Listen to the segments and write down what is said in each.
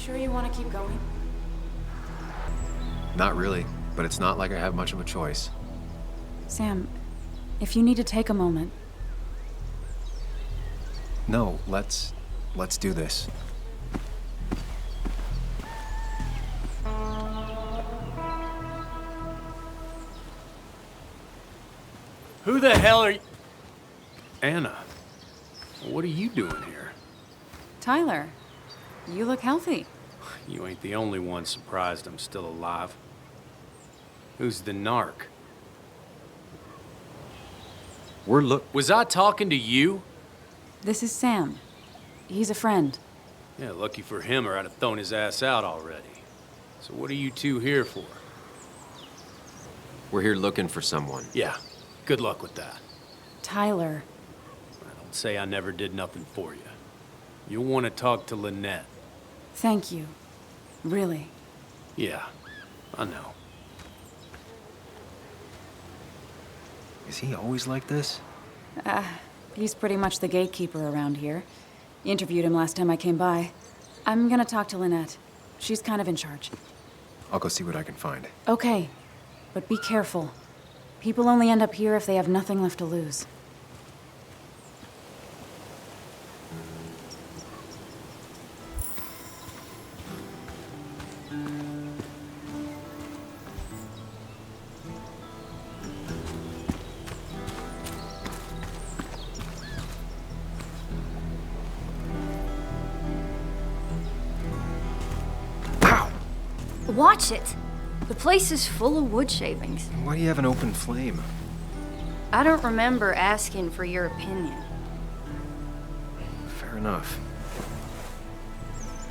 sure you want to keep going? Not really, but it's not like I have much of a choice. Sam, if you need to take a moment. No, let's do this. Who the hell are you? Anna, what are you doing here? Tyler, you look healthy. You ain't the only one surprised I'm still alive. Who's the narc? Was I talking to you? This is Sam. He's a friend. Yeah, lucky for him or I'd have thrown his ass out already. So what are you two here for? We're here looking for someone. Yeah, good luck with that. Tyler. Don't say I never did nothing for you. You'll want to talk to Lynette. Thank you. Really. Yeah, I know. Is he always like this? He's pretty much the gatekeeper around here. Interviewed him last time I came by. I'm gonna talk to Lynette. She's kind of in charge. I'll go see what I can find. Okay, but be careful. People only end up here if they have nothing left to lose. Watch it! The place is full of wood shavings. Why do you have an open flame? I don't remember asking for your opinion. Fair enough.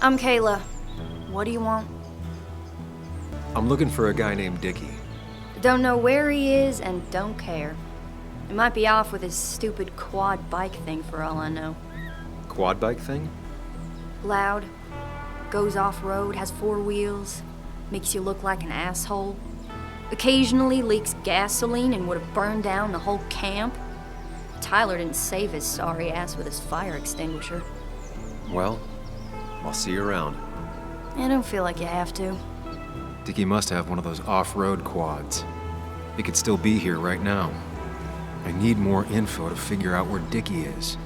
I'm Kayla. What do you want? I'm looking for a guy named Dickie. Don't know where he is and don't care. He might be off with his stupid quad bike thing for all I know. Quad bike thing? Loud. Goes off-road, has 4 wheels. Makes you look like an asshole. Occasionally leaks gasoline and would have burned down the whole camp. Tyler didn't save his sorry ass with his fire extinguisher. Well, I'll see you around. I don't feel like you have to. Dickie must have one of those off-road quads. He could still be here right now. I need more info to figure out where Dickie is.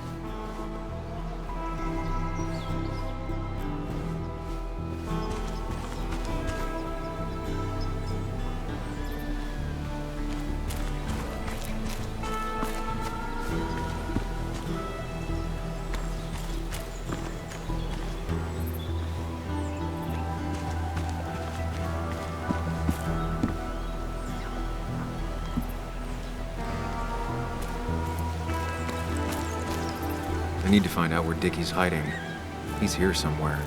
I need to find out where Dickie's hiding. He's here somewhere.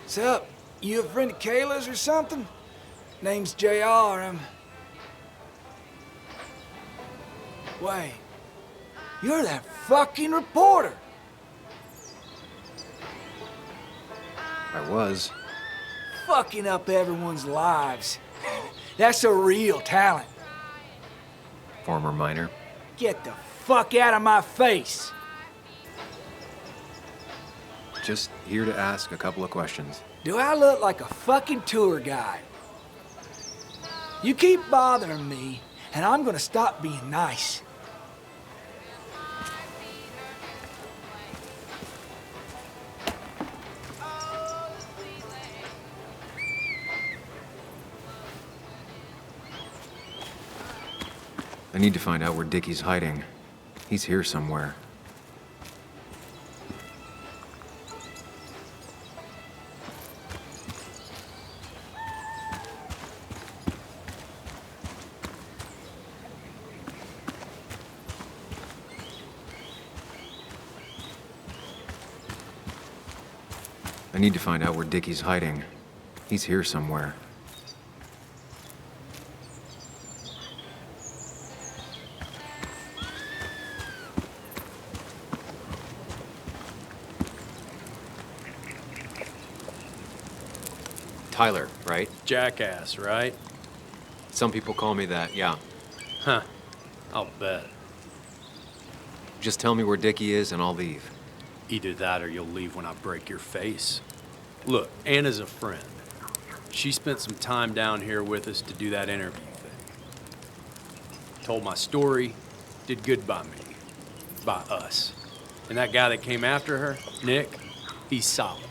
What's up? You a friend of Kayla's or something? Name's JR, Wait. You're that fucking reporter! I was. Fucking up everyone's lives. That's a real talent. Former miner. Get the fuck out of my face! Just here to ask a couple of questions. Do I look like a fucking tour guide? You keep bothering me, and I'm gonna stop being nice. I need to find out where Dickie's hiding. He's here somewhere. I need to find out where Dickie's hiding. He's here somewhere. Tyler, right? Jackass, right? Some people call me that, yeah. Huh. I'll bet. Just tell me where Dickie is and I'll leave. Either that or you'll leave when I break your face. Look, Anna's a friend. She spent some time down here with us to do that interview thing. Told my story, did good by me. By us. And that guy that came after her, Nick, he's solid.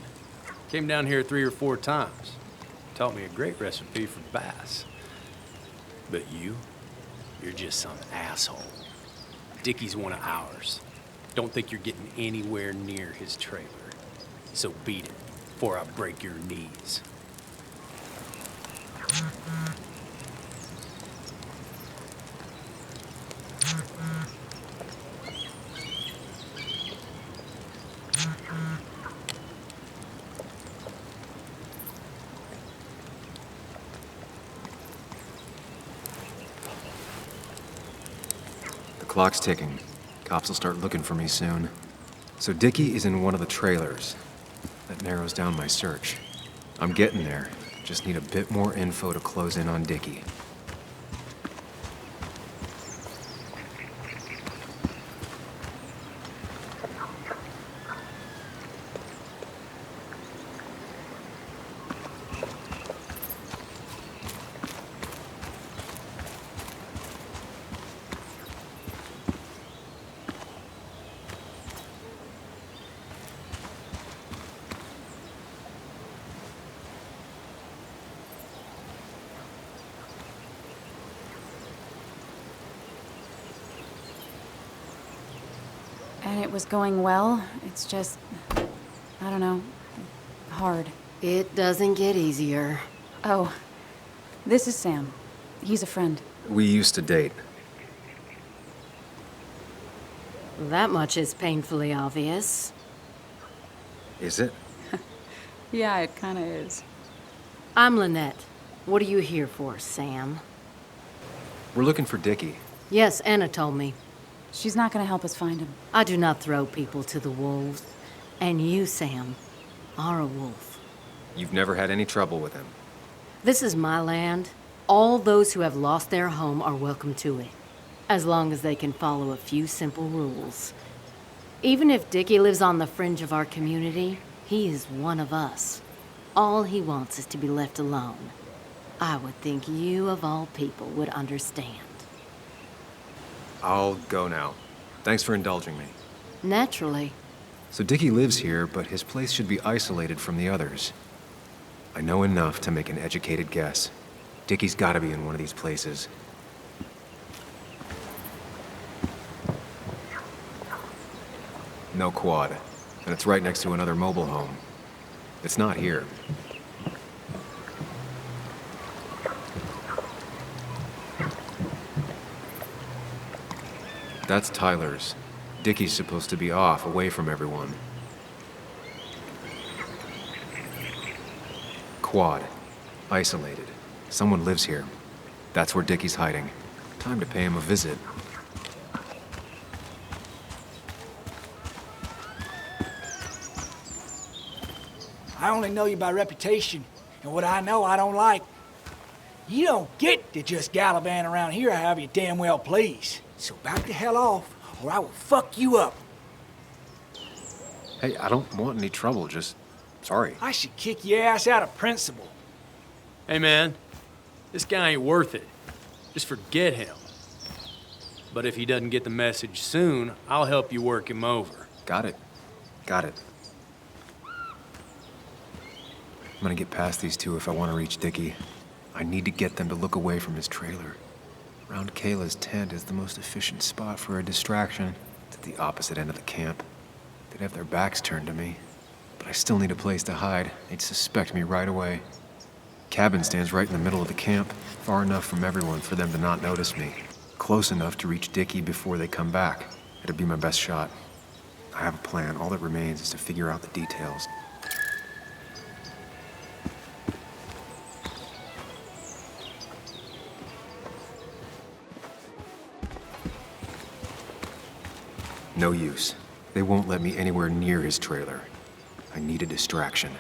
Came down here 3 or 4 times. Taught me a great recipe for bass. But you're just some asshole. Dickie's one of ours. Don't think you're getting anywhere near his trailer. So beat it before I break your knees. The clock's ticking. Cops will start looking for me soon. So Dickie is in one of the trailers. That narrows down my search. I'm getting there. Just need a bit more info to close in on Dickie. And it was going well. It's just, I don't know, hard. It doesn't get easier. Oh, this is Sam. He's a friend. We used to date. That much is painfully obvious. Is it? Yeah, it kinda is. I'm Lynette. What are you here for, Sam? We're looking for Dickie. Yes, Anna told me. She's not gonna help us find him. I do not throw people to the wolves. And you, Sam, are a wolf. You've never had any trouble with him. This is my land. All those who have lost their home are welcome to it, as long as they can follow a few simple rules. Even if Dickie lives on the fringe of our community, he is one of us. All he wants is to be left alone. I would think you, of all people, would understand. I'll go now. Thanks for indulging me. Naturally. So Dickie lives here, but his place should be isolated from the others. I know enough to make an educated guess. Dickie's gotta be in one of these places. No quad, and it's right next to another mobile home. It's not here. That's Tyler's. Dickie's supposed to be off, away from everyone. Quad. Isolated. Someone lives here. That's where Dickie's hiding. Time to pay him a visit. I only know you by reputation, and what I know I don't like. You don't get to just gallivant around here however you damn well please. So back the hell off, or I will fuck you up. Hey, I don't want any trouble, just... sorry. I should kick your ass out of principle. Hey, man, this guy ain't worth it. Just forget him. But if he doesn't get the message soon, I'll help you work him over. Got it. Got it. I'm gonna get past these two if I want to reach Dickie. I need to get them to look away from his trailer. Round Kayla's tent is the most efficient spot for a distraction. It's at the opposite end of the camp. They'd have their backs turned to me. But I still need a place to hide. They'd suspect me right away. Cabin stands right in the middle of the camp, far enough from everyone for them to not notice me. Close enough to reach Dickie before they come back. It'd be my best shot. I have a plan. All that remains is to figure out the details. No use. They won't let me anywhere near his trailer. I need a distraction.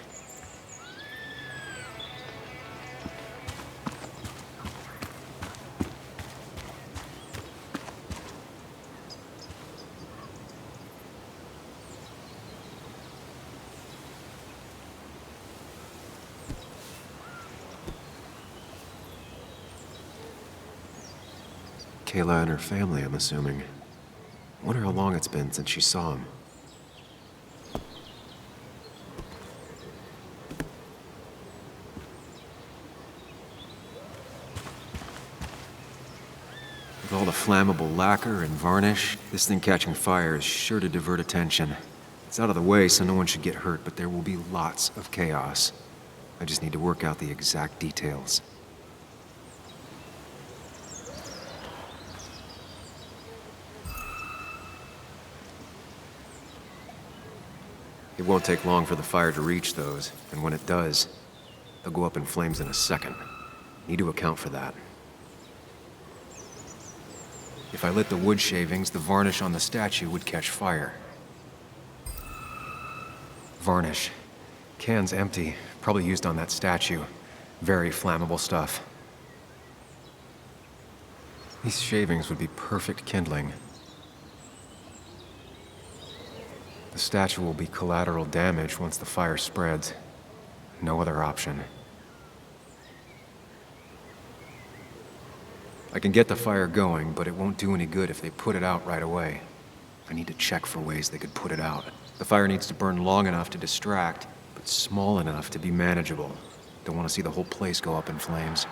Kayla and her family, I'm assuming. Wonder how long it's been since she saw him. With all the flammable lacquer and varnish, this thing catching fire is sure to divert attention. It's out of the way, so no one should get hurt, but there will be lots of chaos. I just need to work out the exact details. It won't take long for the fire to reach those, and when it does, they'll go up in flames in a second. Need to account for that. If I lit the wood shavings, the varnish on the statue would catch fire. Varnish. Can's empty. Probably used on that statue. Very flammable stuff. These shavings would be perfect kindling. The statue will be collateral damage once the fire spreads. No other option. I can get the fire going, but it won't do any good if they put it out right away. I need to check for ways they could put it out. The fire needs to burn long enough to distract, but small enough to be manageable. Don't want to see the whole place go up in flames.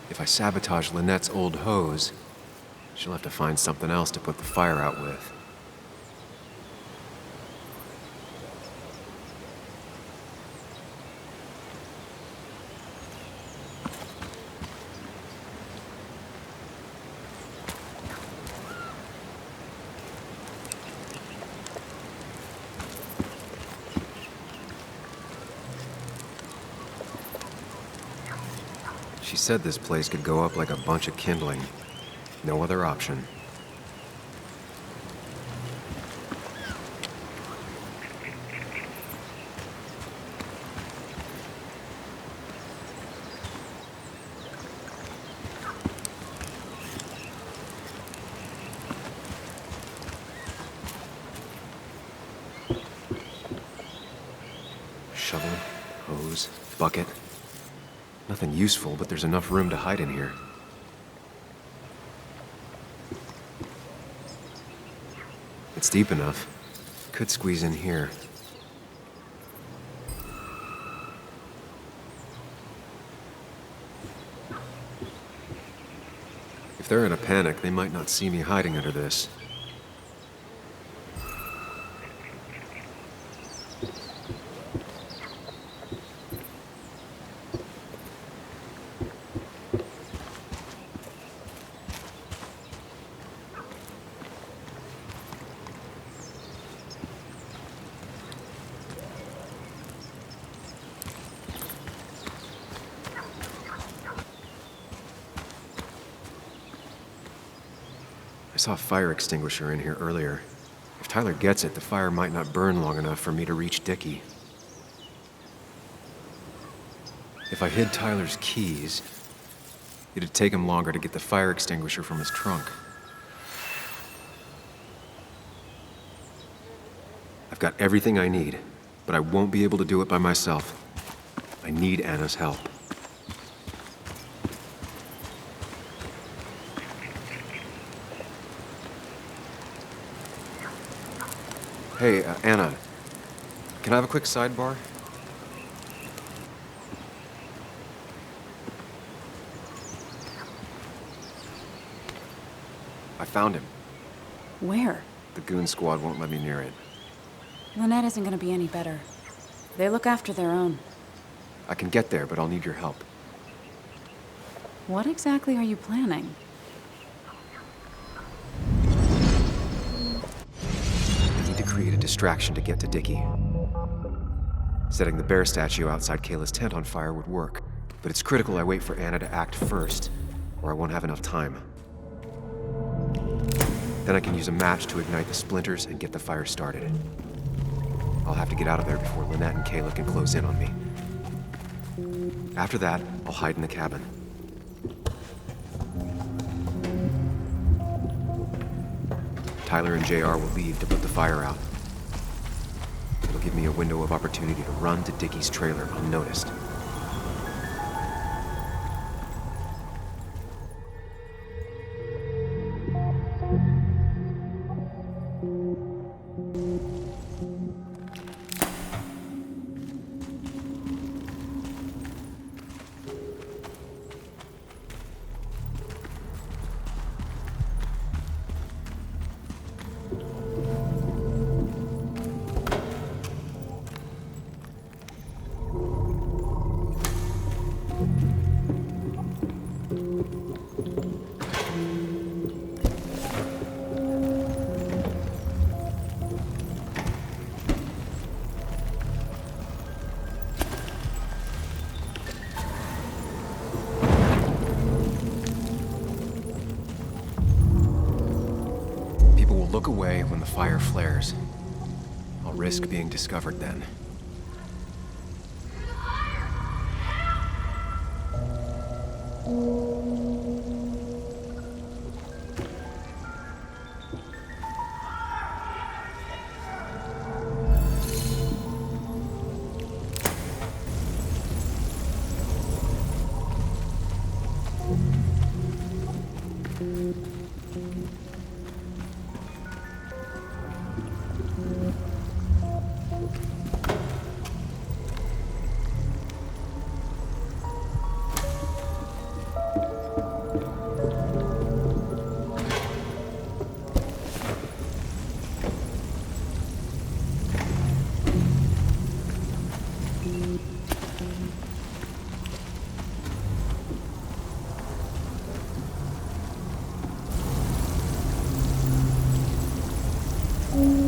If I sabotage Lynette's old hose, she'll have to find something else to put the fire out with. She said this place could go up like a bunch of kindling. No other option. Shovel, hose, bucket. Nothing useful, but there's enough room to hide in here. It's deep enough. Could squeeze in here. If they're in a panic, they might not see me hiding under this. I saw a fire extinguisher in here earlier. If Tyler gets it, the fire might not burn long enough for me to reach Dickie. If I hid Tyler's keys, it'd take him longer to get the fire extinguisher from his trunk. I've got everything I need, but I won't be able to do it by myself. I need Anna's help. Hey, Anna, can I have a quick sidebar? I found him. Where? The goon squad won't let me near it. Lynette isn't gonna be any better. They look after their own. I can get there, but I'll need your help. What exactly are you planning? Create a distraction to get to Dickie. Setting the bear statue outside Kayla's tent on fire would work, but it's critical I wait for Anna to act first, or I won't have enough time. Then I can use a match to ignite the splinters and get the fire started. I'll have to get out of there before Lynette and Kayla can close in on me. After that, I'll hide in the cabin. Tyler and JR will leave to put the fire out. It'll give me a window of opportunity to run to Dickie's trailer unnoticed. Look away when the fire flares. I'll risk being discovered then.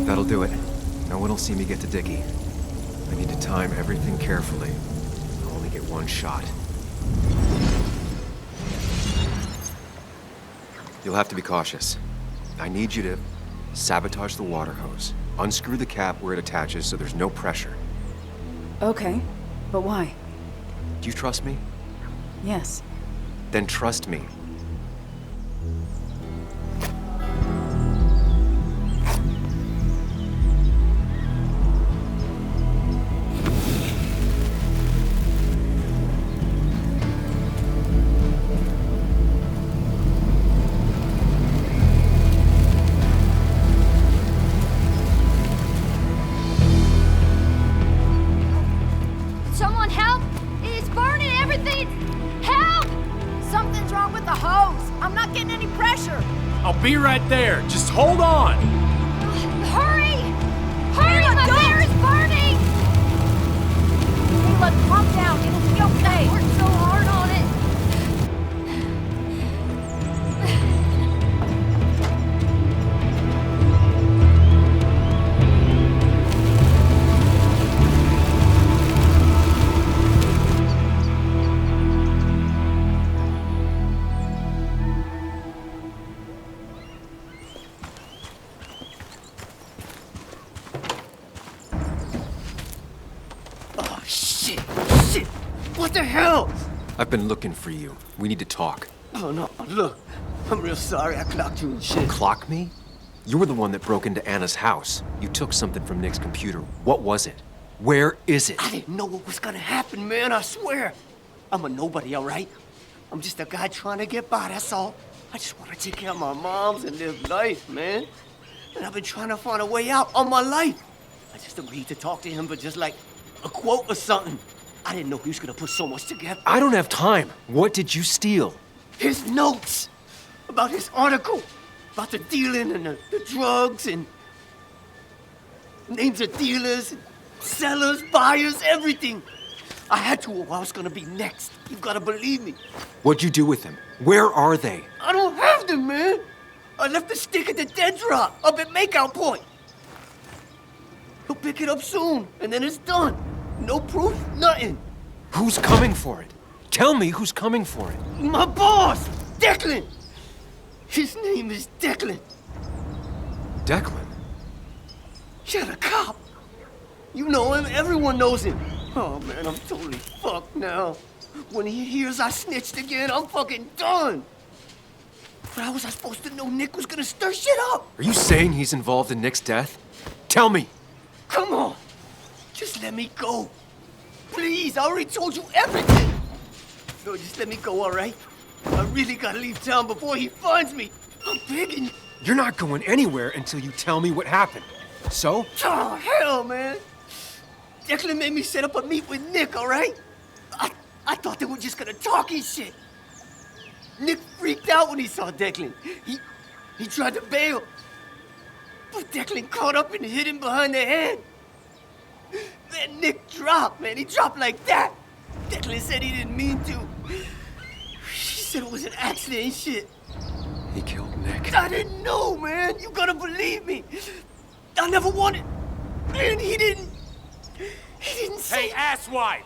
That'll do it. No one will see me get to Dickie. I need to time everything carefully. I'll only get one shot. You'll have to be cautious. I need you to sabotage the water hose. Unscrew the cap where it attaches so there's no pressure. Okay, but why? Do you trust me? Yes. Then trust me. Someone help! It's burning everything! Help! Something's wrong with the hose. I'm not getting any pressure. I'll be right there. Just hold on. Hurry! Hurry! My bear is burning! Look, calm down. It'll be okay. I worked so hard on it. Oh, shit! Shit! What the hell? I've been looking for you. We need to talk. Oh, no, look. I'm real sorry I clocked you and shit. Clock me? You were the one that broke into Anna's house. You took something from Nick's computer. What was it? Where is it? I didn't know what was gonna happen, man, I swear. I'm a nobody, all right? I'm just a guy trying to get by, that's all. I just want to take care of my moms and live life, man. And I've been trying to find a way out all my life. I just agreed to talk to him for just like a quote or something. I didn't know he was gonna put so much together. I don't have time. What did you steal? His notes about his article, about the dealing and the drugs and names of dealers, and sellers, buyers, everything. I had to or I was gonna be next. You gotta believe me. What'd you do with them? Where are they? I don't have them, man. I left the stick at the dead drop up at Makeout Point. He'll pick it up soon, and then it's done. No proof, nothing. Who's coming for it? Tell me who's coming for it. My boss, Declan. His name is Declan. Declan? You're the cop. You know him. Everyone knows him. Oh, man, I'm totally fucked now. When he hears I snitched again, I'm fucking done. But how was I supposed to know Nick was gonna stir shit up? Are you saying he's involved in Nick's death? Tell me! Come on. Just let me go. Please, I already told you everything. No, just let me go, all right? I really gotta leave town before he finds me. I'm begging you. You're not going anywhere until you tell me what happened. So? Oh, hell, man. Declan made me set up a meet with Nick, all right? I thought they were just gonna talk and shit. Nick freaked out when he saw Declan. He tried to bail. But Declan caught up and hit him behind the head. Then Nick dropped, man. He dropped like that. Declan said he didn't mean to. She said it was an accident and shit. He killed Nick. I didn't know, man. You gotta believe me. I never wanted. Man, he didn't say. Hey, asswipe!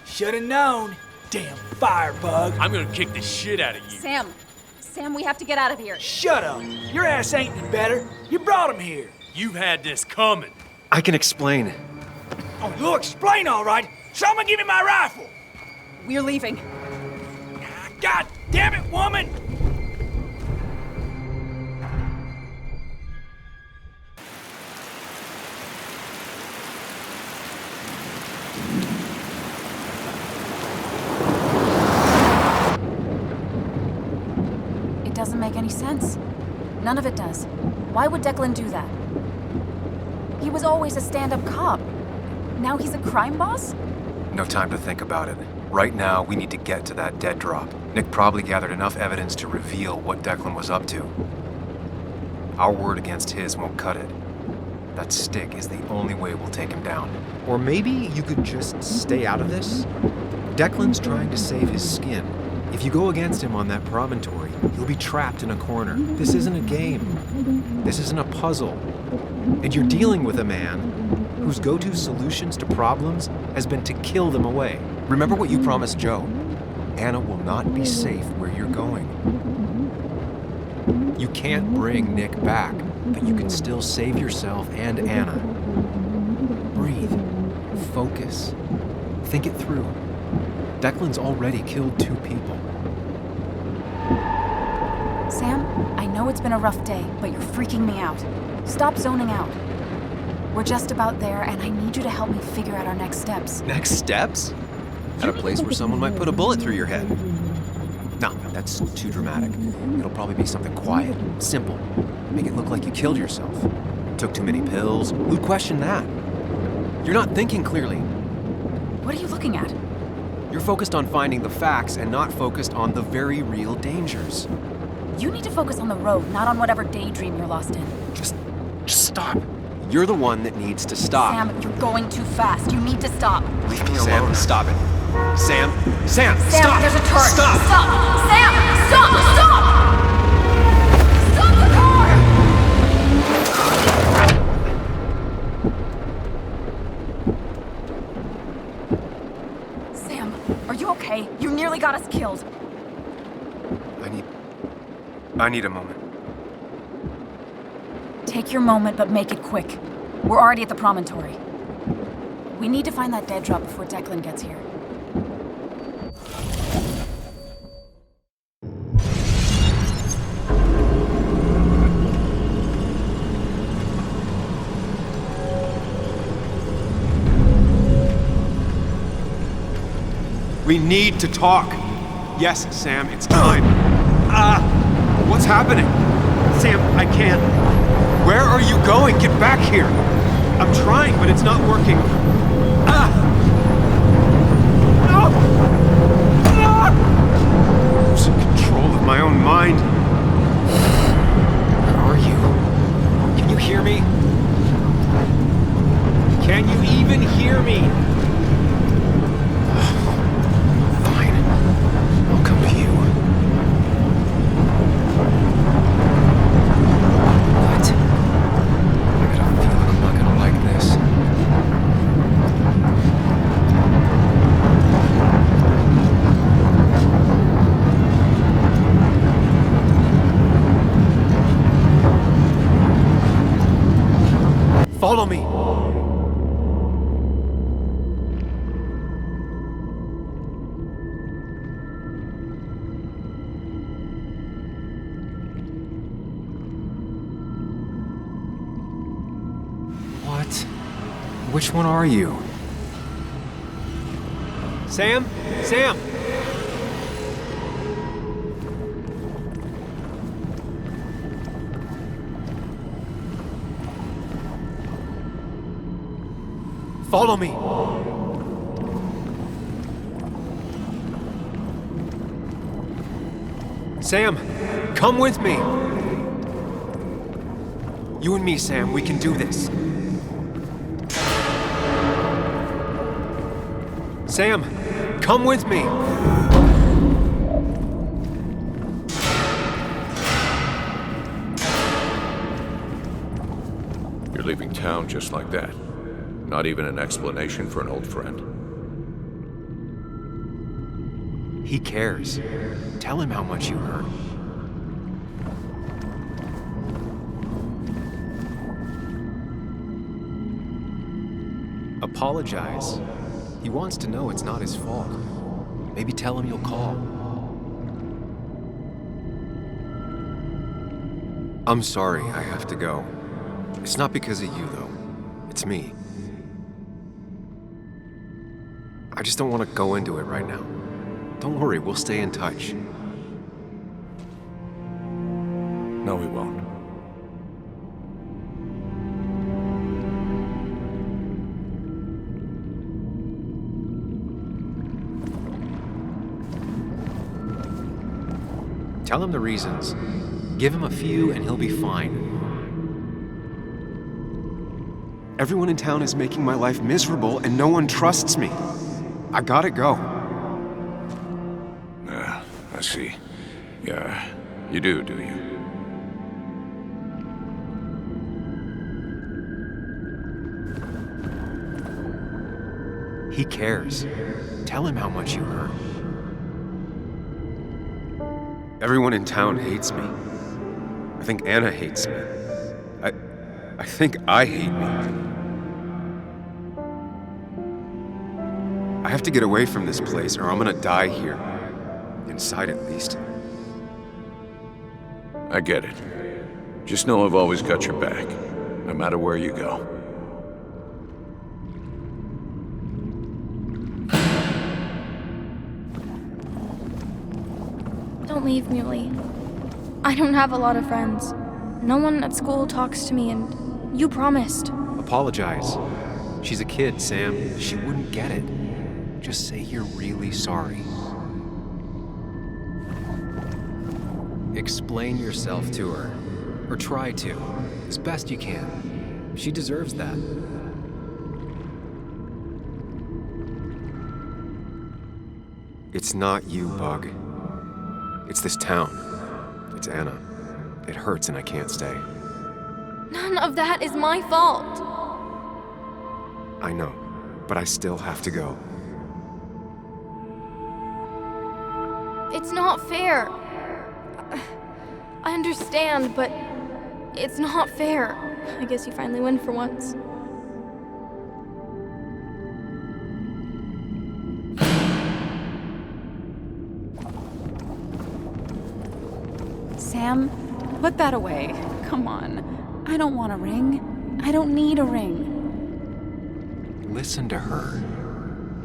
Should've known. Damn firebug. I'm gonna kick the shit out of you. Sam, we have to get out of here. Shut up. Your ass ain't any better. You brought him here. You've had this coming. I can explain. Oh, you'll explain all right. Someone give me my rifle. We're leaving. God damn it, woman! It doesn't make any sense. None of it does. Why would Declan do that? He was always a stand-up cop. Now he's a crime boss? No time to think about it. Right now, we need to get to that dead drop. Nick probably gathered enough evidence to reveal what Declan was up to. Our word against his won't cut it. That stick is the only way we'll take him down. Or maybe you could just stay out of this? Declan's trying to save his skin. If you go against him on that promontory, he'll be trapped in a corner. This isn't a game. This isn't a puzzle. And you're dealing with a man whose go-to solutions to problems has been to kill them away. Remember what you promised Joe. Anna will not be safe where you're going. You can't bring Nick back, but you can still save yourself and Anna. Breathe. Focus. Think it through. Declan's already killed 2 people. Sam, I know it's been a rough day, but you're freaking me out. Stop zoning out. We're just about there, and I need you to help me figure out our next steps. Next steps? At a place where someone might put a bullet through your head. No, that's too dramatic. It'll probably be something quiet, simple. Make it look like you killed yourself. Took too many pills. Who'd question that? You're not thinking clearly. What are you looking at? You're focused on finding the facts and not focused on the very real dangers. You need to focus on the road, not on whatever daydream you're lost in. Just stop. You're the one that needs to stop. Sam, you're going too fast. You need to stop. Leave me alone. Sam, stop it. Sam, Sam, stop! There's a turret. Stop! Stop! Sam, stop! Stop the car! Sam, are you okay? You nearly got us killed. I need a moment. Take your moment, but make it quick. We're already at the promontory. We need to find that dead drop before Declan gets here. We need to talk. Yes, Sam, it's time. What's happening? Sam, I can't. Where are you going? Get back here. I'm trying, but it's not working. Losing control of my own mind. Where are you? Can you hear me? Can you even hear me? Fine. I'll come to you. What? I got a feeling I'm not gonna like this. Follow me! What? Which one are you? Sam? Sam! Follow me! Sam, come with me! You and me, Sam, we can do this. Sam, come with me! You're leaving town just like that. Not even an explanation for an old friend. He cares. Tell him how much you hurt. Apologize. He wants to know it's not his fault. Maybe tell him you'll call. I'm sorry, I have to go. It's not because of you, though. It's me. I just don't want to go into it right now. Don't worry, we'll stay in touch. No, we won't. Tell him the reasons. Give him a few and he'll be fine. Everyone in town is making my life miserable and no one trusts me. I gotta go. I see. Yeah, you do you? He cares. Tell him how much you hurt. Everyone in town hates me. I think Anna hates me. I think I hate me. I have to get away from this place or I'm gonna die here. Inside at least. I get it. Just know I've always got your back, no matter where you go. Don't leave me, Lee. I don't have a lot of friends. No one at school talks to me, and you promised. Apologize. She's a kid, Sam. She wouldn't get it. Just say you're really sorry. Explain yourself to her. Or try to. As best you can. She deserves that. It's not you, Bug. It's this town. It's Anna. It hurts and I can't stay. None of that is my fault. I know, but I still have to go. It's not fair. I understand, but it's not fair. I guess you finally win for once. Sam, put that away. Come on. I don't want a ring. I don't need a ring. Listen to her.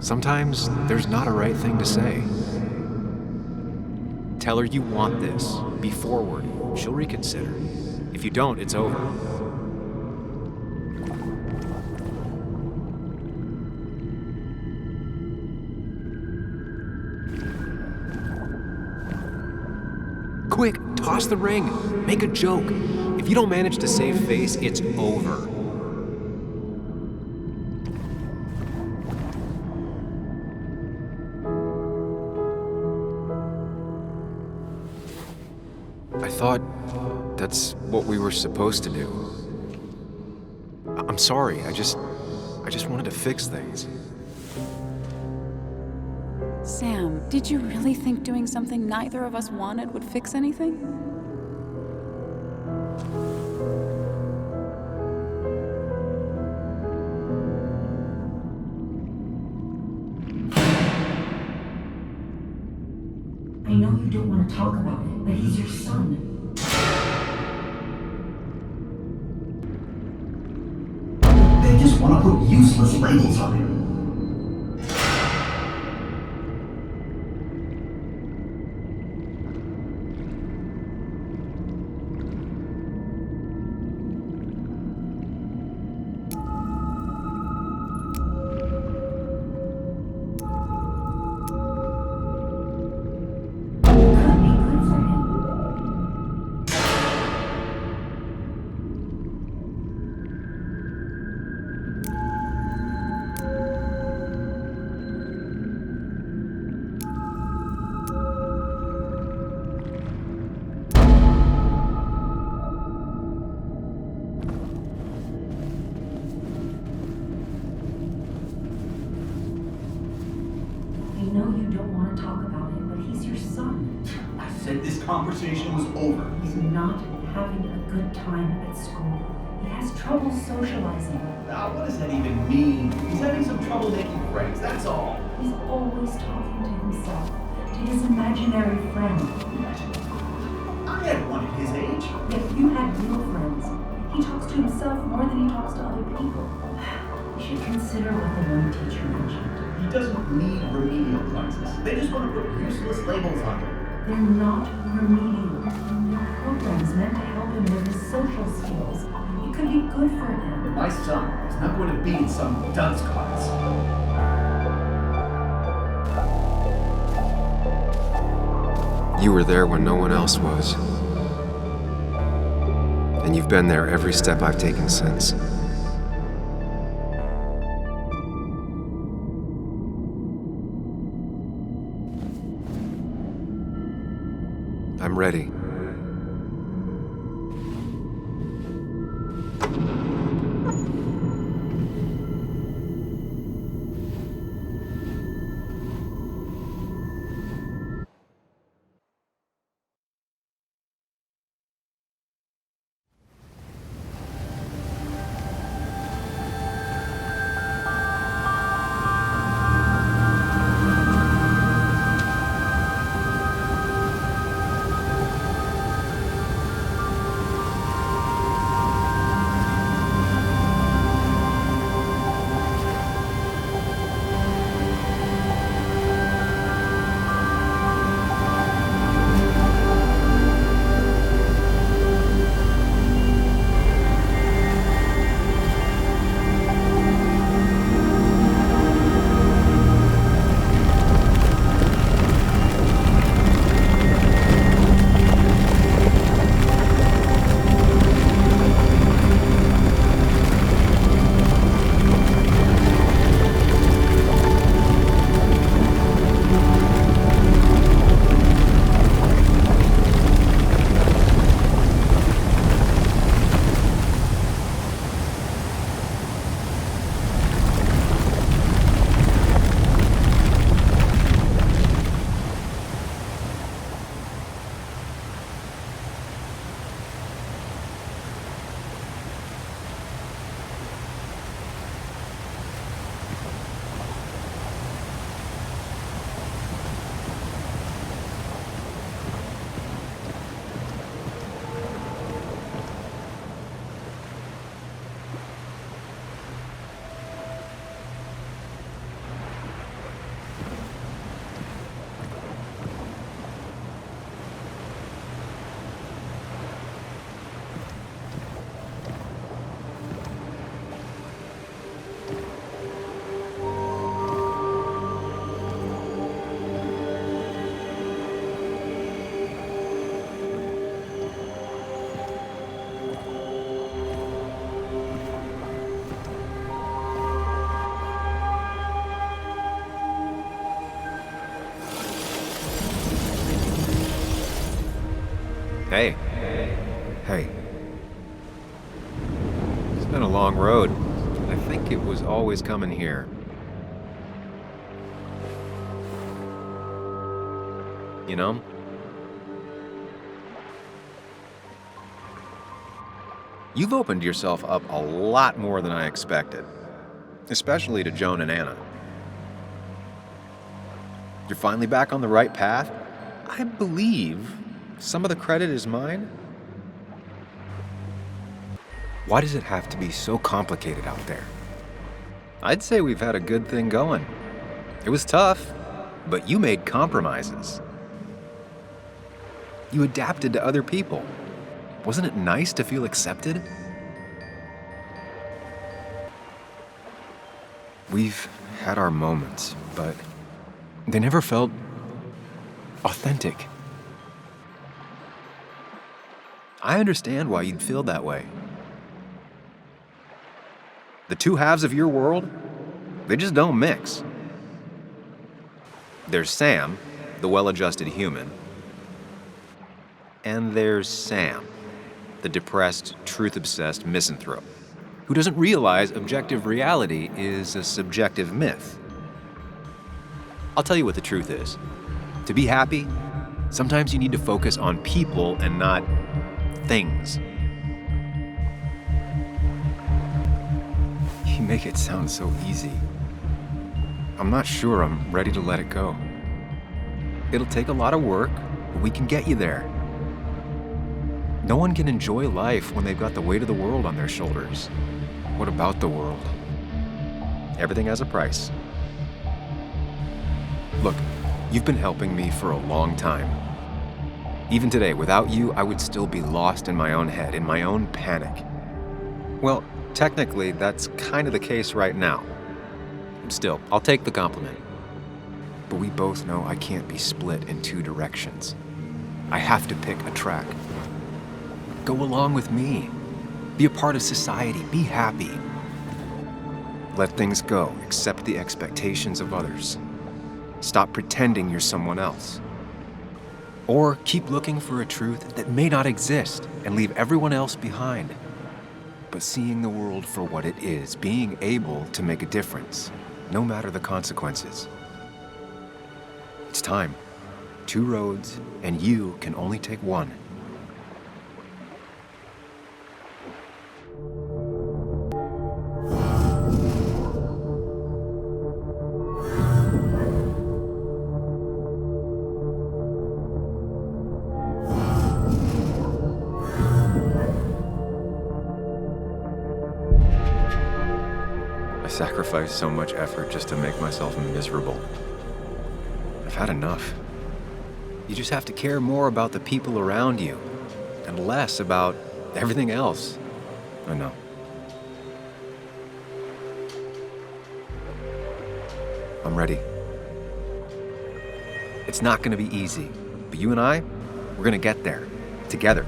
Sometimes there's not a right thing to say. Tell her you want this. Be forward. She'll reconsider. If you don't, it's over. Quick, toss the ring. Make a joke. If you don't manage to save face, it's over. I thought that's what we were supposed to do. I'm sorry, I just wanted to fix things. Sam, did you really think doing something neither of us wanted would fix anything? I know you don't want to talk about it, but he's your son. They just want to put useless labels on him. This conversation was over. He's not having a good time at school. He has trouble socializing. Now, what does that even mean? He's having some trouble making friends, that's all. He's always talking to himself, to his imaginary friend. I had one at his age. If you had real friends, he talks to himself more than he talks to other people. You should consider what the one teacher mentioned. He doesn't need remedial classes. They just want to put useless labels on him. They're not remedial. They're programs meant to help him with his social skills. It could be good for him. But my son is not going to be in some dunce class. You were there when no one else was. And you've been there every step I've taken since. I'm ready. Hey. Hey. It's been a long road. I think it was always coming here. You know? You've opened yourself up a lot more than I expected. Especially to Joan and Anna. You're finally back on the right path? I believe some of the credit is mine. Why does it have to be so complicated out there? I'd say we've had a good thing going. It was tough, but you made compromises. You adapted to other people. Wasn't it nice to feel accepted? We've had our moments, but they never felt authentic. I understand why you'd feel that way. The two halves of your world, they just don't mix. There's Sam, the well-adjusted human, and there's Sam, the depressed, truth-obsessed misanthrope, who doesn't realize objective reality is a subjective myth. I'll tell you what the truth is. To be happy, sometimes you need to focus on people and not things. You make it sound so easy. I'm not sure I'm ready to let it go. It'll take a lot of work, but we can get you there. No one can enjoy life when they've got the weight of the world on their shoulders. What about the world? Everything has a price. Look, you've been helping me for a long time. Even today, without you, I would still be lost in my own head, in my own panic. Well, technically, that's kind of the case right now. Still, I'll take the compliment. But we both know I can't be split in two directions. I have to pick a track. Go along with me. Be a part of society. Be happy. Let things go. Accept the expectations of others. Stop pretending you're someone else. Or keep looking for a truth that may not exist and leave everyone else behind. But seeing the world for what it is, being able to make a difference, no matter the consequences. It's time. Two roads, and you can only take one. I sacrificed so much effort just to make myself miserable. I've had enough. You just have to care more about the people around you and less about everything else. I know. I'm ready. It's not gonna be easy, but you and I, we're gonna get there, together.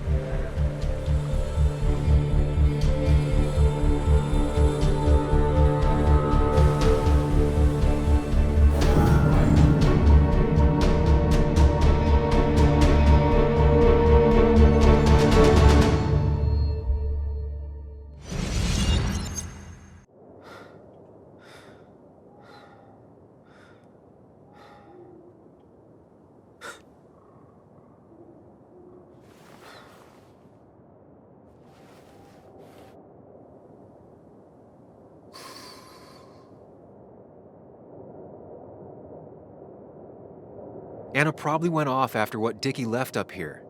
Anna probably went off after what Dickie left up here.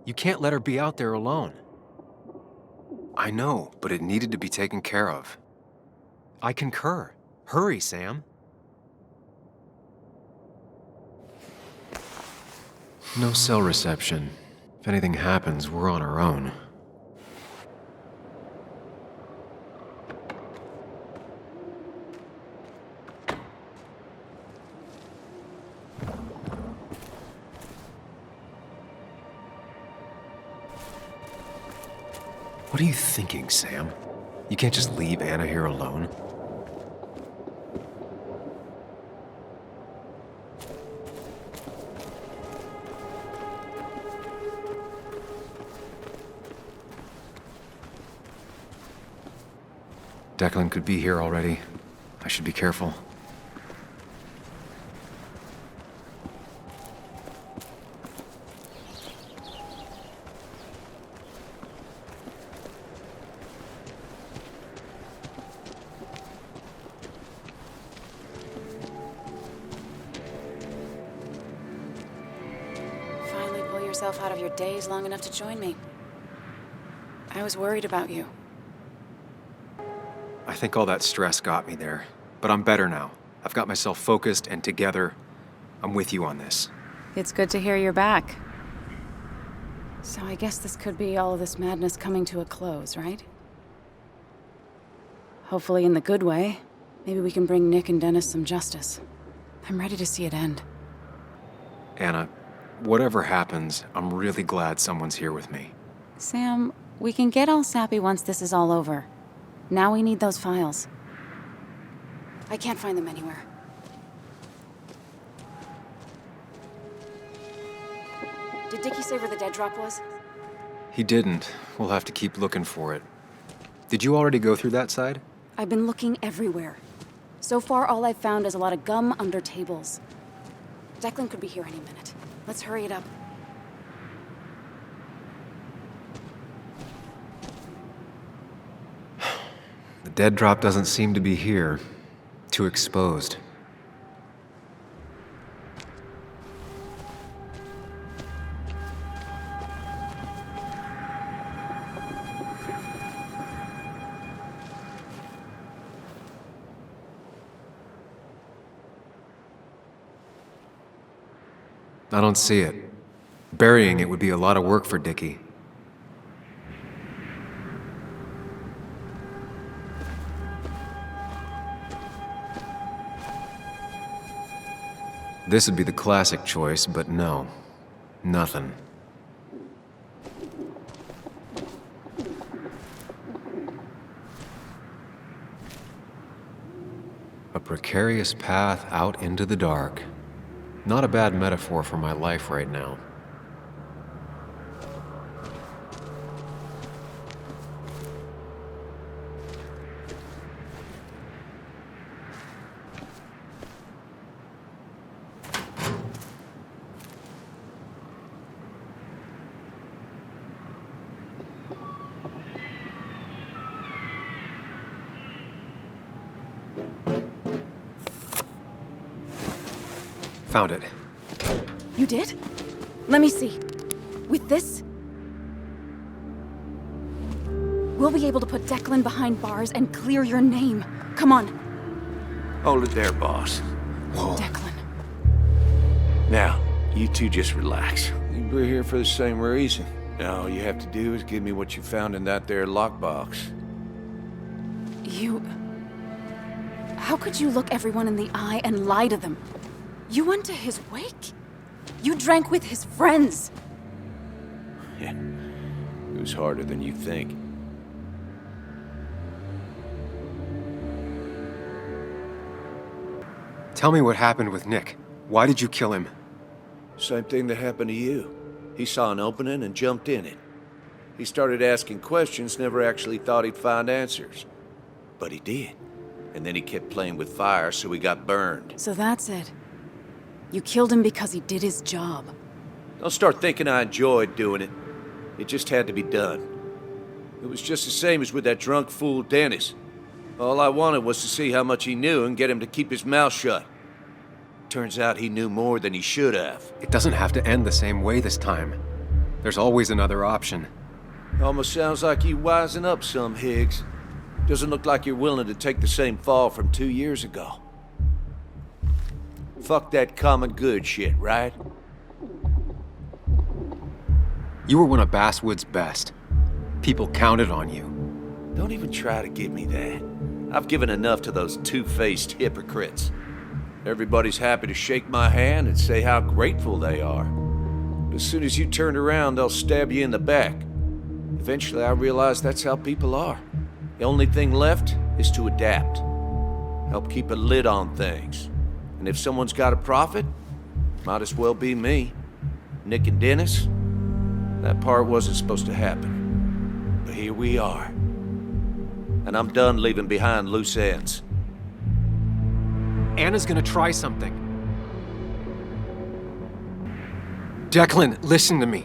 You can't let her be out there alone. I know, but it needed to be taken care of. I concur. Hurry, Sam. No cell reception. If anything happens, we're on our own. What are you thinking, Sam? You can't just leave Anna here alone. Declan could be here already. I should be careful. yourself out of your daze long enough to join me. I was worried about you. I think all that stress got me there, but I'm better now. I've got myself focused and together. I'm with you on this. It's good to hear you're back. So I guess this could be all of this madness coming to a close, right? Hopefully in the good way. Maybe we can bring Nick and Dennis some justice. I'm ready to see it end. Anna, whatever happens, I'm really glad someone's here with me. Sam, we can get all sappy once this is all over. Now we need those files. I can't find them anywhere. Did Dickie say where the dead drop was? He didn't. We'll have to keep looking for it. Did you already go through that side? I've been looking everywhere. So far, all I've found is a lot of gum under tables. Declan could be here any minute. Let's hurry it up. The dead drop doesn't seem to be here. Too exposed. I don't see it. Burying it would be a lot of work for Dickie. This would be the classic choice, but no. Nothing. A precarious path out into the dark. Not a bad metaphor for my life right now. Found it. You did? Let me see. With this, we'll be able to put Declan behind bars and clear your name. Come on. Hold it there, boss. Whoa. Declan. Now, you two just relax. We're here for the same reason. Now, all you have to do is give me what you found in that there lockbox. You... How could you look everyone in the eye and lie to them? You went to his wake? You drank with his friends. Yeah, it was harder than you think. Tell me what happened with Nick. Why did you kill him? Same thing that happened to you. He saw an opening and jumped in it. He started asking questions, never actually thought he'd find answers. But he did. And then he kept playing with fire, so he got burned. So that's it. You killed him because he did his job. Don't start thinking I enjoyed doing it. It just had to be done. It was just the same as with that drunk fool Dennis. All I wanted was to see how much he knew and get him to keep his mouth shut. Turns out he knew more than he should have. It doesn't have to end the same way this time. There's always another option. Almost sounds like you wising up some, Higgs. Doesn't look like you're willing to take the same fall from 2 years ago. Fuck that common good shit, right? You were one of Basswood's best. People counted on you. Don't even try to give me that. I've given enough to those two-faced hypocrites. Everybody's happy to shake my hand and say how grateful they are. But as soon as you turn around, they'll stab you in the back. Eventually, I realized that's how people are. The only thing left is to adapt. Help keep a lid on things. And if someone's got a profit, might as well be me. Nick and Dennis, that part wasn't supposed to happen. But here we are. And I'm done leaving behind loose ends. Anna's gonna try something. Declan, listen to me.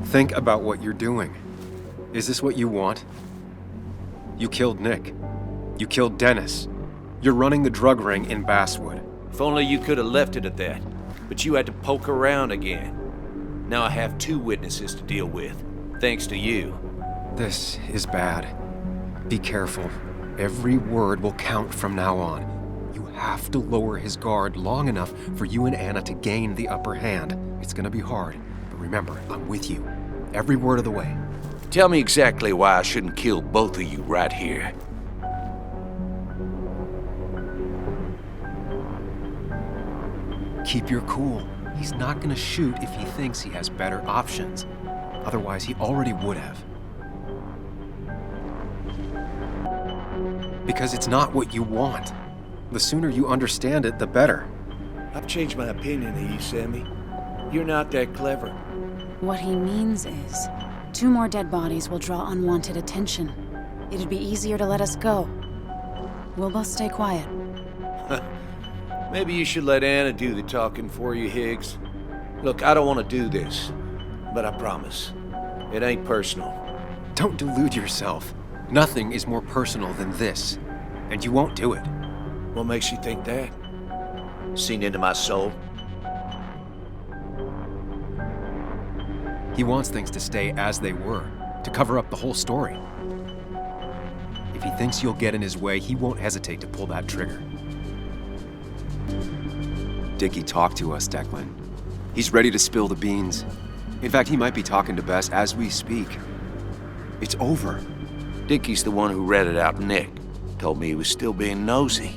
Think about what you're doing. Is this what you want? You killed Nick. You killed Dennis. You're running the drug ring in Basswood. If only you could have left it at that. but you had to poke around again. Now I have 2 witnesses to deal with, thanks to you. This is bad. Be careful. Every word will count from now on. You have to lower his guard long enough for you and Anna to gain the upper hand. It's gonna be hard, but remember, I'm with you. Every word of the way. Tell me exactly why I shouldn't kill both of you right here. Keep your cool. He's not gonna shoot if he thinks he has better options. Otherwise, he already would have. Because it's not what you want. The sooner you understand it, the better. I've changed my opinion of you, Sammy. You're not that clever. What he means is, 2 more dead bodies will draw unwanted attention. It'd be easier to let us go. We'll both stay quiet. Maybe you should let Anna do the talking for you, Higgs. Look, I don't want to do this, but I promise, it ain't personal. Don't delude yourself. Nothing is more personal than this, and you won't do it. What makes you think that? Seen into my soul? He wants things to stay as they were, to cover up the whole story. If he thinks you'll get in his way, he won't hesitate to pull that trigger. Dickie talked to us, Declan. He's ready to spill the beans. In fact, he might be talking to Bess as we speak. It's over. Dickie's the one who ratted out Nick. Told me he was still being nosy.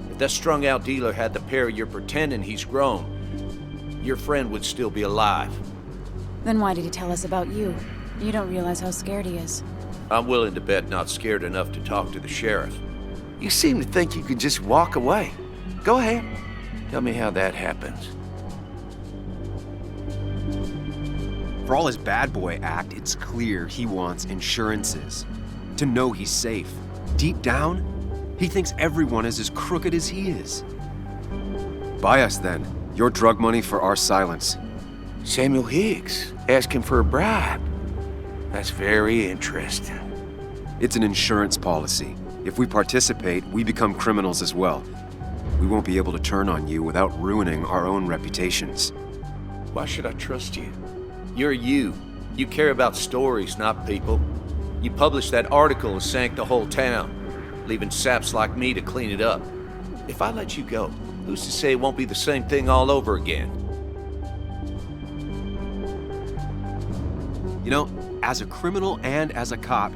If that strung-out dealer had the pair you're pretending he's grown, your friend would still be alive. Then why did he tell us about you? You don't realize how scared he is. I'm willing to bet not scared enough to talk to the sheriff. You seem to think you can just walk away. Go ahead. Tell me how that happens. For all his bad boy act, it's clear he wants insurances. To know he's safe. Deep down, he thinks everyone is as crooked as he is. Buy us then. Your drug money for our silence. Samuel Higgs asking for a bribe. That's very interesting. It's an insurance policy. If we participate, we become criminals as well. We won't be able to turn on you without ruining our own reputations. Why should I trust you? You're you. You care about stories, not people. You published that article and sank the whole town, leaving saps like me to clean it up. If I let you go, who's to say it won't be the same thing all over again? You know, as a criminal and as a cop,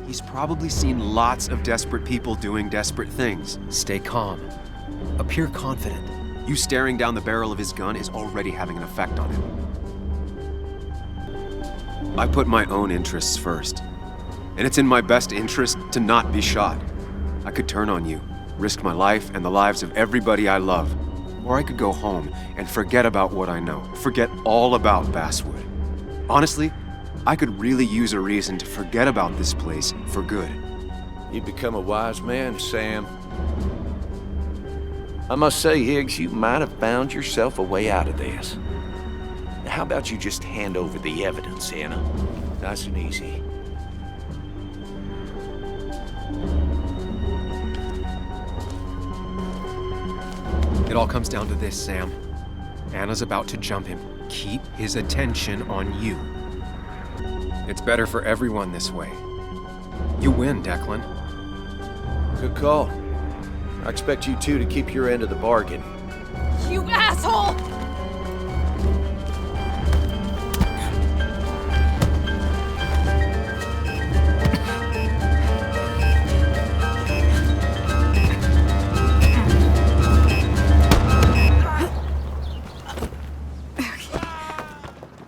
he's probably seen lots of desperate people doing desperate things. Stay calm. Appear confident. You staring down the barrel of his gun is already having an effect on him. I put my own interests first. And it's in my best interest to not be shot. I could turn on you, risk my life and the lives of everybody I love. Or I could go home and forget about what I know. Forget all about Basswood. Honestly, I could really use a reason to forget about this place for good. You've become a wise man, Sam. I must say, Higgs, you might have found yourself a way out of this. Now, how about you just hand over the evidence, Anna? Nice and easy. It all comes down to this, Sam. Anna's about to jump him. Keep his attention on you. It's better for everyone this way. You win, Declan. Good call. I expect you two to keep your end of the bargain. You asshole!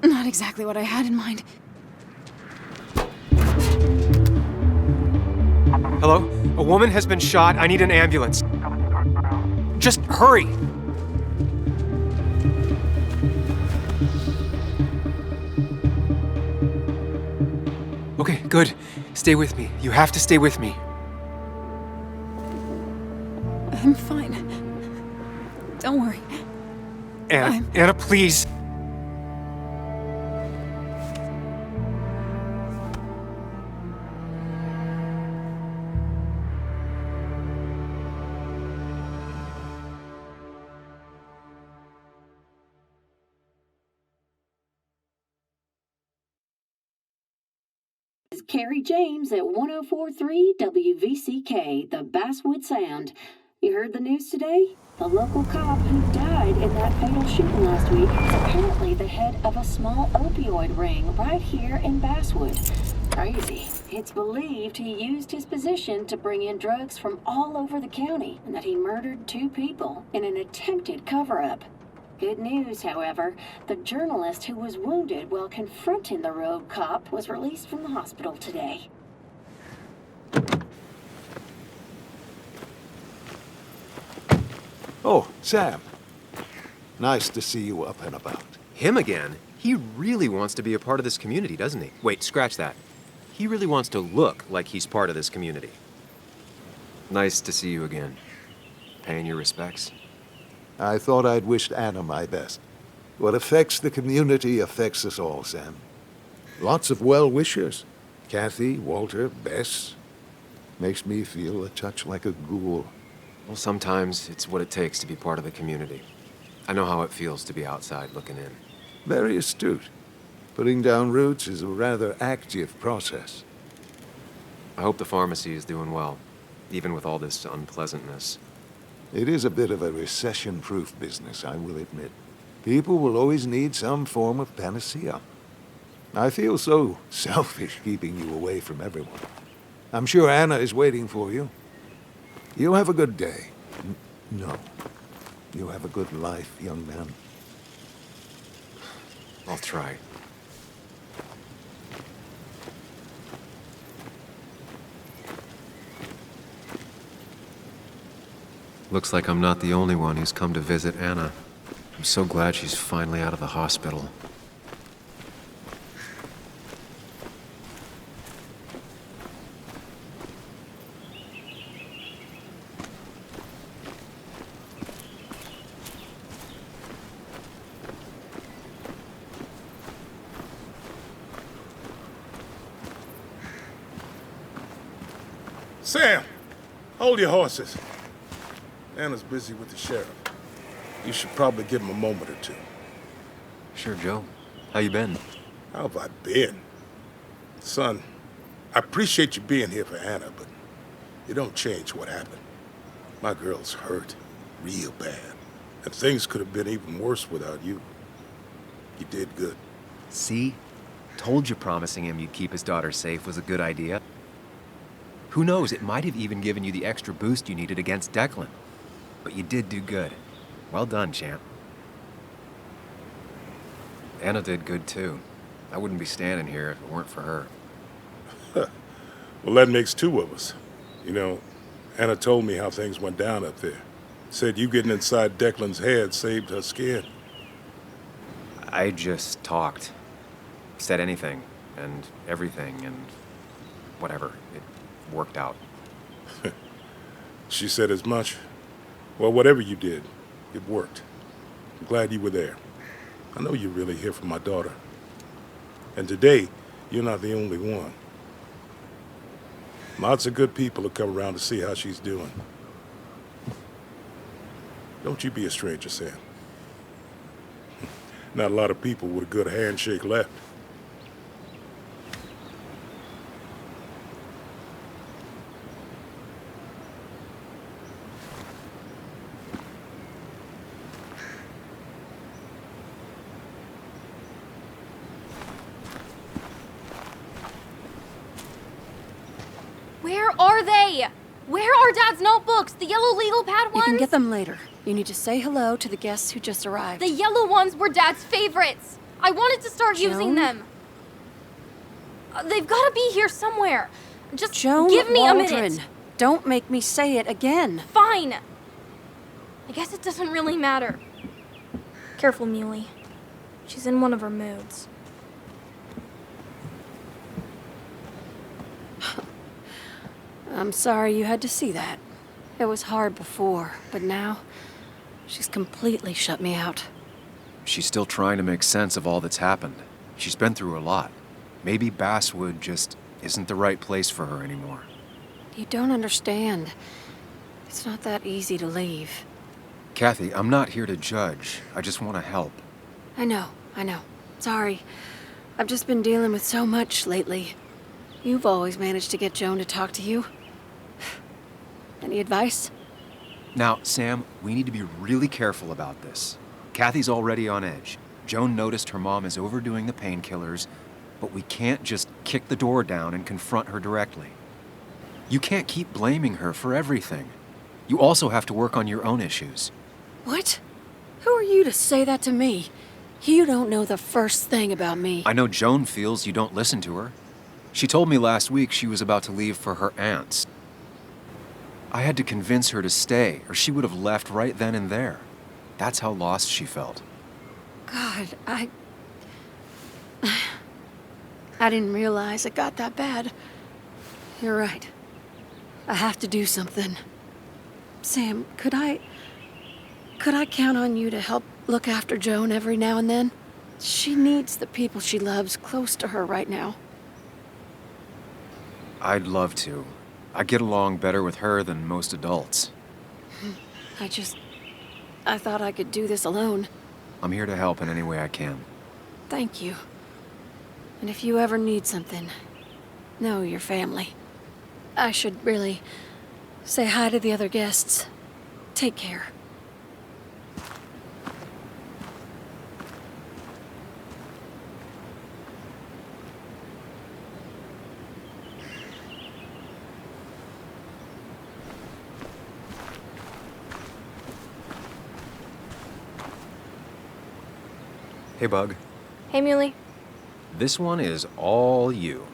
Not exactly what I had in mind. Hello? A woman has been shot. I need an ambulance. Just hurry! Okay, good. Stay with me. You have to stay with me. I'm fine. Don't worry. Anna, please. Carrie James at 1043 WVCK, the Basswood Sound. You heard the news today? The local cop who died in that fatal shooting last week is apparently the head of a small opioid ring right here in Basswood. Crazy. It's believed he used his position to bring in drugs from all over the county and that he murdered 2 people in an attempted cover-up. Good news, however, the journalist who was wounded while confronting the rogue cop was released from the hospital today. Oh, Sam. Nice to see you up and about. Him again? He really wants to be a part of this community, doesn't he? Wait, scratch that. He really wants to look like he's part of this community. Nice to see you again. Paying your respects? I thought I'd wished Anna my best. What affects the community affects us all, Sam. Lots of well-wishers. Kathy, Walter, Bess. Makes me feel a touch like a ghoul. Well, sometimes it's what it takes to be part of the community. I know how it feels to be outside looking in. Very astute. Putting down roots is a rather active process. I hope the pharmacy is doing well, even with all this unpleasantness. It is a bit of a recession-proof business, I will admit. People will always need some form of panacea. I feel so selfish keeping you away from everyone. I'm sure Anna is waiting for you. You have a good day. No. You have a good life, young man. I'll try. Looks like I'm not the only one who's come to visit Anna. I'm so glad she's finally out of the hospital. Sam, hold your horses. Anna's busy with the sheriff. You should probably give him a moment or two. Sure, Joe. How you been? How have I been? Son, I appreciate you being here for Anna, but it don't change what happened. My girl's hurt, real bad. And things could have been even worse without you. You did good. See? Told you promising him you'd keep his daughter safe was a good idea. Who knows, it might have even given you the extra boost you needed against Declan. But you did do good. Well done, champ. Anna did good, too. I wouldn't be standing here if it weren't for her. Well, that makes 2 of us. You know, Anna told me how things went down up there. Said you getting inside Declan's head saved her skin. I just talked. Said anything, and everything, and whatever. It worked out. She said as much. Well, whatever you did, it worked. I'm glad you were there. I know you're really here for my daughter. And today, you're not the only one. Lots of good people have come around to see how she's doing. Don't you be a stranger, Sam. Not a lot of people with a good handshake left. Where are they? Where are Dad's notebooks? The yellow legal pad ones? You can get them later. You need to say hello to the guests who just arrived. The yellow ones were Dad's favorites. I wanted to start using them. They've got to be here somewhere. Just give me a minute. Don't make me say it again. Fine. I guess it doesn't really matter. Careful, Muley. She's in one of her moods. I'm sorry you had to see that. It was hard before, but now she's completely shut me out. She's still trying to make sense of all that's happened. She's been through a lot. Maybe Basswood just isn't the right place for her anymore. You don't understand. It's not that easy to leave. Kathy, I'm not here to judge. I just want to help. I know. Sorry. I've just been dealing with so much lately. You've always managed to get Joan to talk to you. Any advice? Now, Sam, we need to be really careful about this. Kathy's already on edge. Joan noticed her mom is overdoing the painkillers, but we can't just kick the door down and confront her directly. You can't keep blaming her for everything. You also have to work on your own issues. What? Who are you to say that to me? You don't know the first thing about me. I know Joan feels you don't listen to her. She told me last week she was about to leave for her aunt's. I had to convince her to stay, or she would have left right then and there. That's how lost she felt. God, I didn't realize it got that bad. You're right. I have to do something. Sam, could I count on you to help look after Joan every now and then? She needs the people she loves close to her right now. I'd love to. I get along better with her than most adults. I thought I could do this alone. I'm here to help in any way I can. Thank you. And if you ever need something, know your family. I should really say hi to the other guests. Take care. Hey, Bug. Hey, Muley. This one is all you.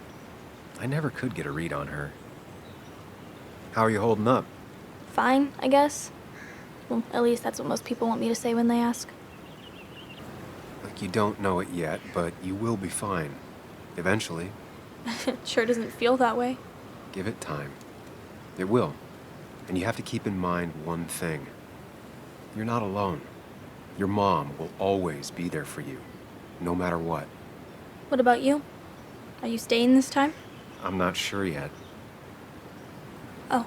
I never could get a read on her. How are you holding up? Fine, I guess. Well, at least that's what most people want me to say when they ask. Like you don't know it yet, but you will be fine. Eventually. It sure doesn't feel that way. Give it time. It will. And you have to keep in mind one thing. You're not alone. Your mom will always be there for you, no matter what. What about you? Are you staying this time? I'm not sure yet. Oh.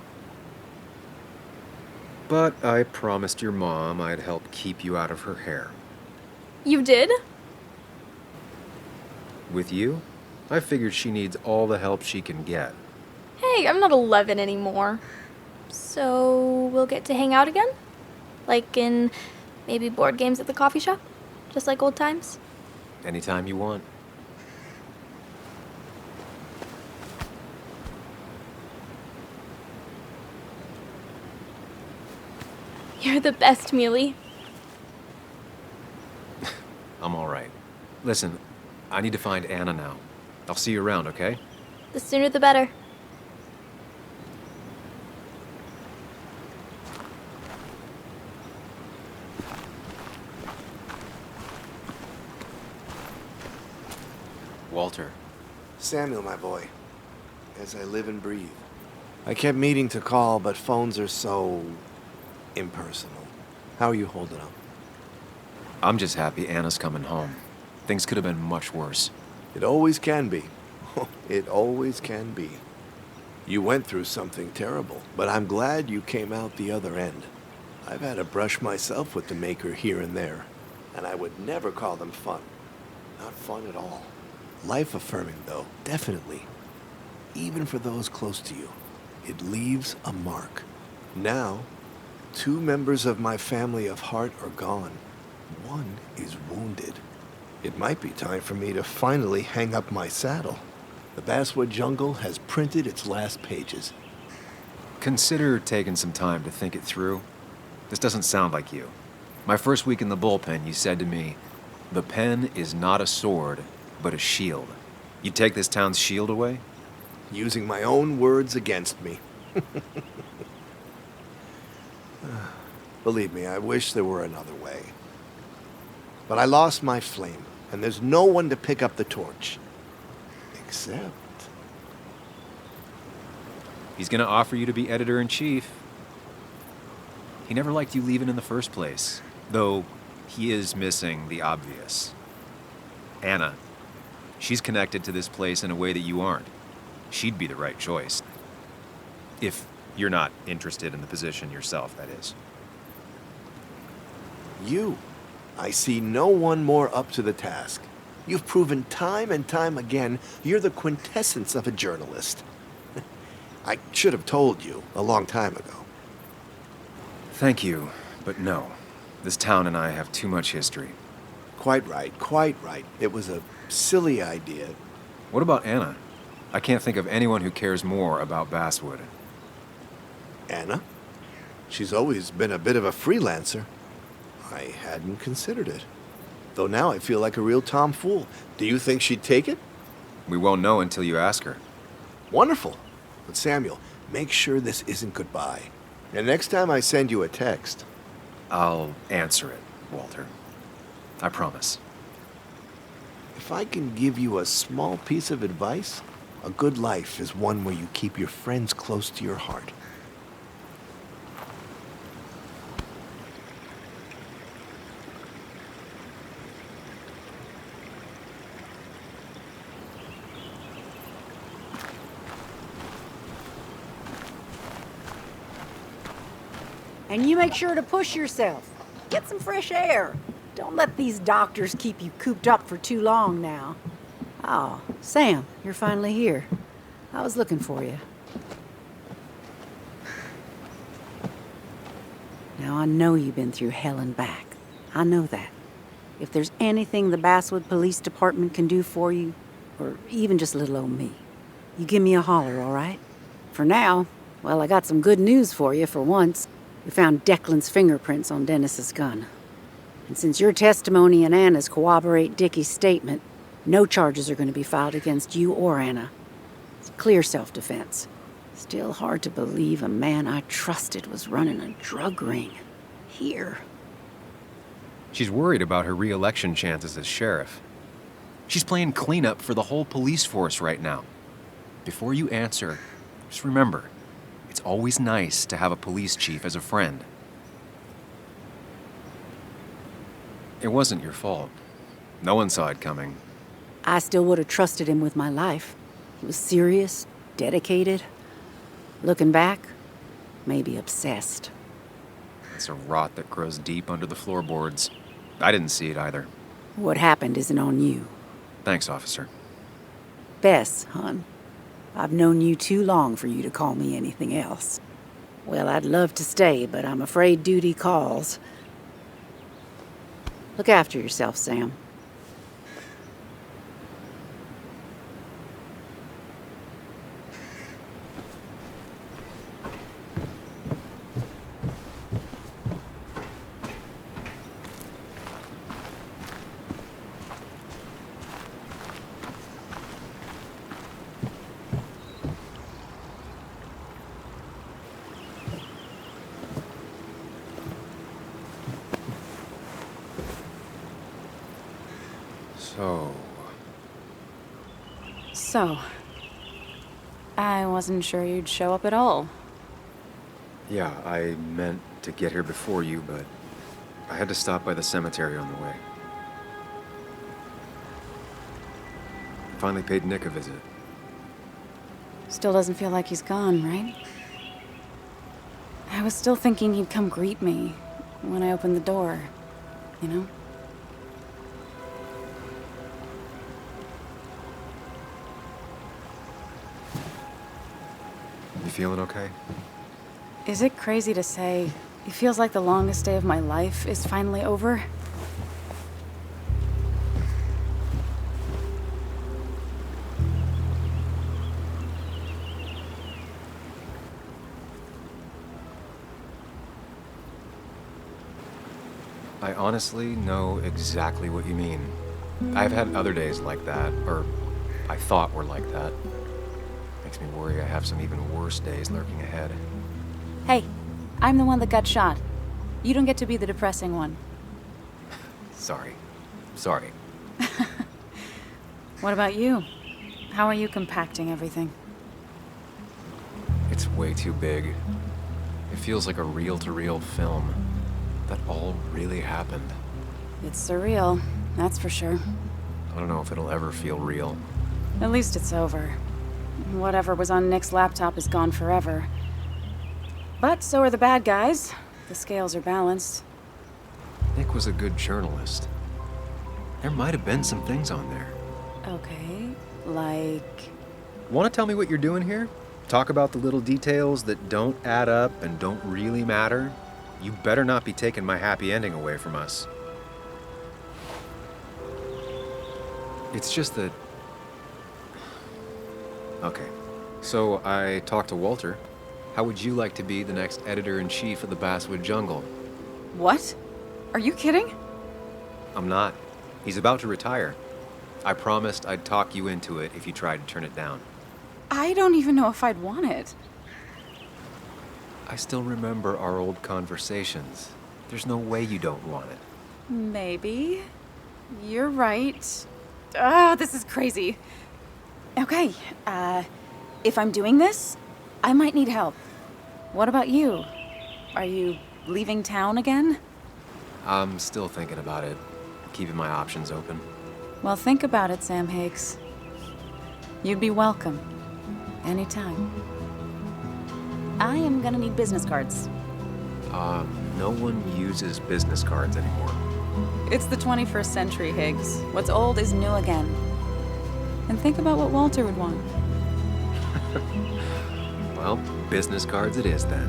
But I promised your mom I'd help keep you out of her hair. You did? With you, I figured she needs all the help she can get. Hey, I'm not 11 anymore. So we'll get to hang out again? Like in maybe board games at the coffee shop? Just like old times? Anytime you want. You're the best, Muley. I'm all right. Listen, I need to find Anna now. I'll see you around, okay? The sooner the better. Walter. Samuel, my boy. As I live and breathe. I kept meaning to call, but phones are so impersonal. How are you holding up? I'm just happy Anna's coming home. Things could have been much worse. It always can be. It always can be. You went through something terrible, but I'm glad you came out the other end. I've had a brush myself with the Maker here and there, and I would never call them fun. Not fun at all. Life-affirming, though, definitely. Even for those close to you, it leaves a mark. Now, 2 members of my family of heart are gone. 1 is wounded. It might be time for me to finally hang up my saddle. The Basswood Jungle has printed its last pages. Consider taking some time to think it through. This doesn't sound like you. My first week in the bullpen, you said to me, "The pen is not a sword, but a shield." You take this town's shield away? Using my own words against me. Believe me, I wish there were another way. But I lost my flame, and there's no one to pick up the torch. Except... He's gonna offer you to be editor-in-chief. He never liked you leaving in the first place, though he is missing the obvious. Anna. She's connected to this place in a way that you aren't. She'd be the right choice. If you're not interested in the position yourself, that is. You. I see no one more up to the task. You've proven time and time again you're the quintessence of a journalist. I should have told you a long time ago. Thank you, but no. This town and I have too much history. Quite right, quite right. It was a silly idea. What about Anna? I can't think of anyone who cares more about Basswood. Anna? She's always been a bit of a freelancer. I hadn't considered it. Though now I feel like a real tomfool. Do you think she'd take it? We won't know until you ask her. Wonderful. But Samuel, make sure this isn't goodbye. And next time I send you a text, I'll answer it, Walter. I promise. If I can give you a small piece of advice, a good life is one where you keep your friends close to your heart. And you make sure to push yourself. Get some fresh air. Don't let these doctors keep you cooped up for too long now. Oh, Sam, you're finally here. I was looking for you. Now, I know you've been through hell and back. I know that. If there's anything the Basswood Police Department can do for you, or even just little old me, you give me a holler, all right? For now, well, I got some good news for you for once. We found Declan's fingerprints on Dennis's gun. And since your testimony and Anna's corroborate Dickie's statement, no charges are going to be filed against you or Anna. It's clear self-defense. Still hard to believe a man I trusted was running a drug ring. Here. She's worried about her re-election chances as sheriff. She's playing cleanup for the whole police force right now. Before you answer, just remember, it's always nice to have a police chief as a friend. It wasn't your fault. No one saw it coming. I still would have trusted him with my life. He was serious, dedicated. Looking back, maybe obsessed. It's a rot that grows deep under the floorboards. I didn't see it either. What happened isn't on you. Thanks, officer. Bess, hon. I've known you too long for you to call me anything else. Well, I'd love to stay, but I'm afraid duty calls. Look after yourself, Sam. So, I wasn't sure you'd show up at all. Yeah, I meant to get here before you, but I had to stop by the cemetery on the way. Finally paid Nick a visit. Still doesn't feel like he's gone, right? I was still thinking he'd come greet me when I opened the door, you know? You feeling okay? Is it crazy to say it feels like the longest day of my life is finally over? I honestly know exactly what you mean. I've had other days like that, or I thought were like that. Makes me worry I have some even worse days lurking ahead. Hey, I'm the one that got shot. You don't get to be the depressing one. Sorry. What about you? How are you compacting everything? It's way too big. It feels like a reel-to-reel film. That all really happened. It's surreal, that's for sure. I don't know if it'll ever feel real. At least it's over. Whatever was on Nick's laptop is gone forever. But so are the bad guys. The scales are balanced. Nick was a good journalist. There might have been some things on there. Okay, like... Want to tell me what you're doing here? Talk about the little details that don't add up and don't really matter? You better not be taking my happy ending away from us. It's just that... Okay, so I talked to Walter. How would you like to be the next editor-in-chief of the Basswood Jungle? What? Are you kidding? I'm not. He's about to retire. I promised I'd talk you into it if you tried to turn it down. I don't even know if I'd want it. I still remember our old conversations. There's no way you don't want it. Maybe. You're right. Ah, this is crazy. Okay, if I'm doing this, I might need help. What about you? Are you leaving town again? I'm still thinking about it. Keeping my options open. Well, think about it, Sam Higgs. You'd be welcome. Anytime. I am gonna need business cards. No one uses business cards anymore. It's the 21st century, Higgs. What's old is new again. And think about what Walter would want. Well, business cards it is then.